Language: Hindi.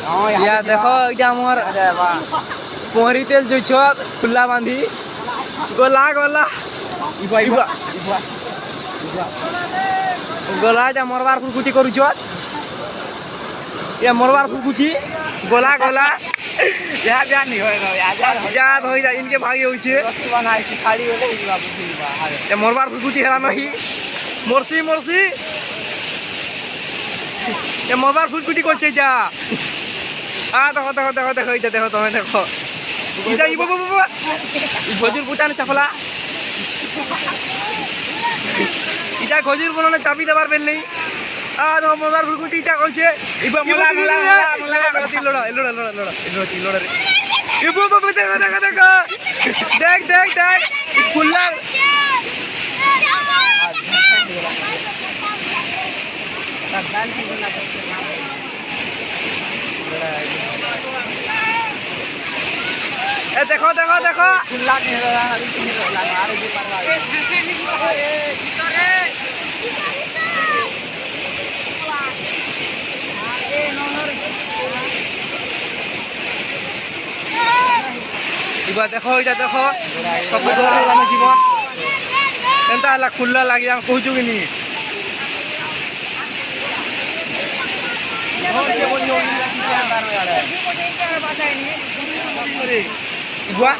या देखो ये मोर पोहरी तेल जो छत खुला बांधी गोला गोला गोला जा मोरबार फुलकुटी करू छत ये मोरबार फुलकुटी गोला गोला याद नहीं होएगा याद हो जाए इनके भागी हो छे खाली होले बाबू ये मोरबार फुलकुटी हरा नहीं मोरसी मोरसी ये मोरबार फुलकुटी करछे जा आ देखो देखो देखो देखो इटा देखो तुम्हें देखो इटा इबो बो बो खजूर पुटाने चपला इटा खजूर बनाने चाबी देवार बेल नहीं आ देखो मोरबार फुलकुटी इटा करछे इबो मोला मोला मोला लोड़ा लोड़ा लोड़ा लोड़ा लोड़ा रे इबो बो देखो देखो देखो देख देख देख खुला ए देखो देखो देखो खुला नहीं हो रहा अरे जी परवाह इबा देखो इटा देखो सब डर है जाने जीवन एंता हला खुला लागी हम कहूछु कि नी इबा